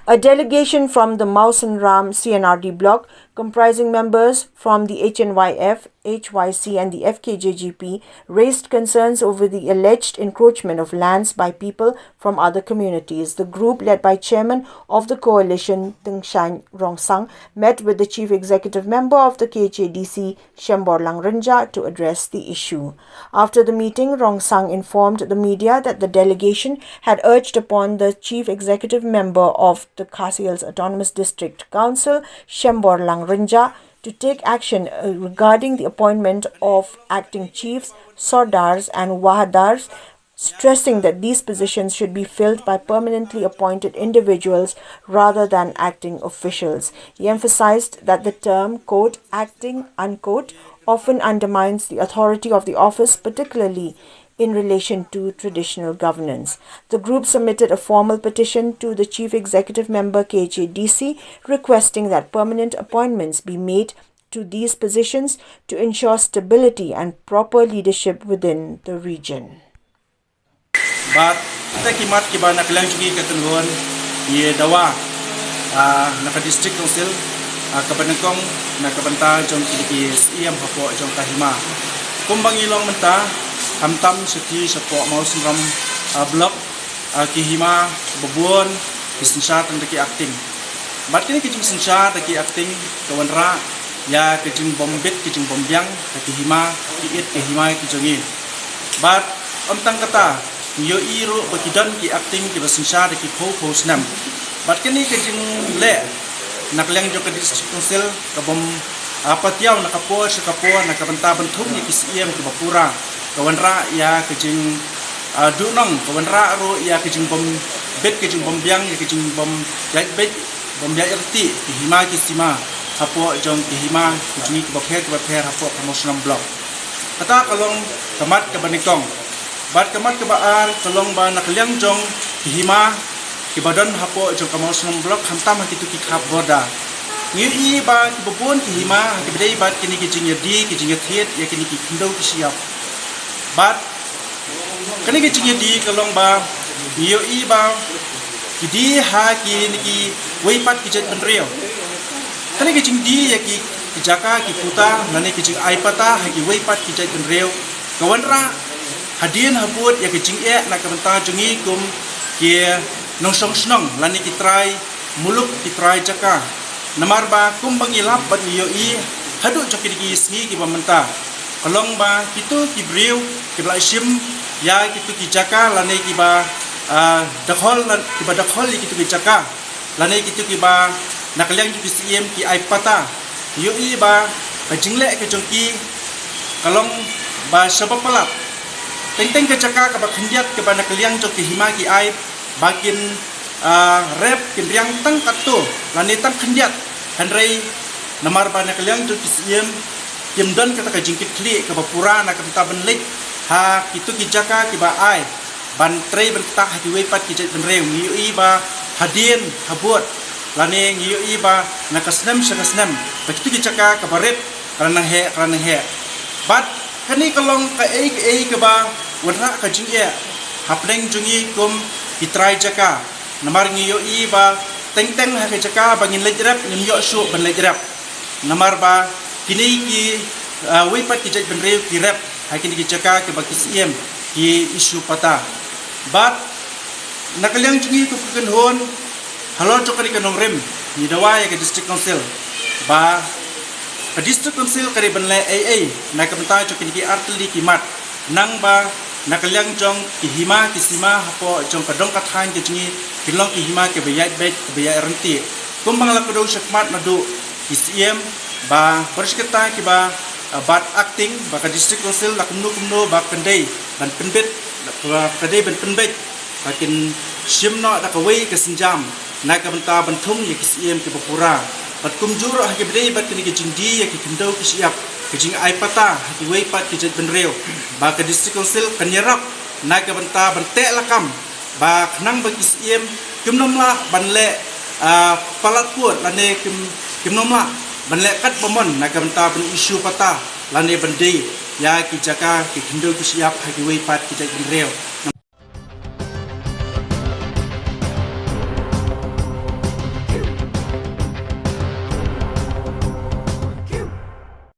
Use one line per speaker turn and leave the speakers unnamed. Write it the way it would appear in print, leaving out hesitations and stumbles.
A delegation from the Mausan Ram CNRD block, comprising members from the HNYF, HYC and the FKJGP, raised concerns over the alleged encroachment of lands by people from other communities. The group, led by chairman of the coalition, Teng Shan Rongsang, met with the chief executive member of the KHADC, Shembor Langrenja, to address the issue. After the meeting, Rongsang informed the media that the delegation had urged upon the chief executive member of the Khasi Hills Autonomous District Council, Shembor Langrenja, to take action regarding the appointment of acting chiefs, sardars and wahadars, stressing that these positions should be filled by permanently appointed individuals rather than acting officials. He emphasized that the term, quote, acting, unquote, often undermines the authority of the office, particularly in relation to traditional governance. The group submitted a formal petition to the Chief Executive Member KHADC requesting that permanent appointments be made to these positions to ensure stability and proper leadership within the region.
But takimat kiba naklang jugi katungon ye dawa naka district council kabanangkong nakabanta jong kilipis iyam hapo jong kahima kumbang ilong menta hamtam seti sapo Mausan Ram blok kihima babon bisensya tandaki acting bat kini kijing sensya taki acting kawanra ya kijing bombit kijing bombyang kihima kiit kihima kijongi bat omtang kata yo iro bakidan ki acting ki basensya taki pho snam bat kini kijing le naklang jo ka district council kabom apatiaw nakapo nakabanta banthum ni kisiem ki bapura kawanra ya kijing dunong kawanra ro ya kijing bom bet kijing bombyang ya kijing bom jait bet bom jait rti hima kisima hapo jong hima kijing ki bapher hapo Mausan Ram block kata kalong kamat kabanikong bat kamat kabaan kalong ba naklyang jong hima ki badan hapo jong Mausan Ram block hamtam hakitu ki khap borda ngi ba ki babon ki hima ki bedai bat kini kijing yadi kijing yathiet ya kini ki kindau ki siap bat kani ke chingi di kalong ba yo ba kidi ha ki niki wei pat ki jet benreo kani ke chingi di ya ki jaka ki puta nani ki ching ai pata ha ki wei pat ki jet benreo kawanra hadien habut ya ki ching na ka banta jungi kum ki nong song snong lani ki try muluk ki try jaka namar ba kum bangilap bat yo hadu joki ki sngi ki bamenta kalong ba kitu ki breu ki blaisim ya kitu ki jaka lane ki ba dakhol kitu ki jaka lane kitu ki ba naklyang ki CM ki ai pata yo ba jingle ke jongki kalong ba sabapalap teng ke jaka ka ba khandiat ke ba naklyang jo ki hima ki ai bakin rep kin riang tang katu lane tang khandiat hanrei namar ba naklyang jo ki CM kimdan kata ka jingkit kli ka bapura na kamta benlik ha kitu ki jaka ki ba ai ban trei ban ta ha ki wei pat ki jet benreu ngi ba hadien habut lane ngi ba na kasnem sakasnem ba kitu ki jaka ka baret karana he bat kani kalong ka ei ka ba wadra ka jingye hapdeng jungi kum ki trai jaka namar ngi ba teng ha ka jaka bangin lejrap nyum su ban lejrap namar ba kini ki wei pat ki jet benreu ki rap hakini ki jaka ke baki CM ki isu pata bat nakalyang jungi ku ken hon halon chokari kanong rem ni dawai ke district council ba ke district council kare banle AA na kamta chokini ki artli ki mat nang ba nakalyang jong ki hima ki sima hapo jong kadong kathan ki jungi kilong ki hima ke bayat bet ke bayat renti kumbang lakodo syakmat nadu ki CM ba berseketa ki ba bat acting ba ka district council la kumno ba kendai ban penbet ba kadai ban penbet bakin simno da ka wei ka sinjam na ka banta banthung ye ki CM ki bapura bat kumjur ha ki bedai bat ki jingdi ye ki kindau ki siap ki jing ai pata ha ki wei pat ki jet benreu ba ka district council kanyarap na ka banta bante lakam ba khnang ba ki CM kimnom la banle palat puat lane kimnom la banle kat bomon na kamta ban isu pata lane bandi ya ki jaka ki hindo ki siap ha ki wei pat ki jet benreu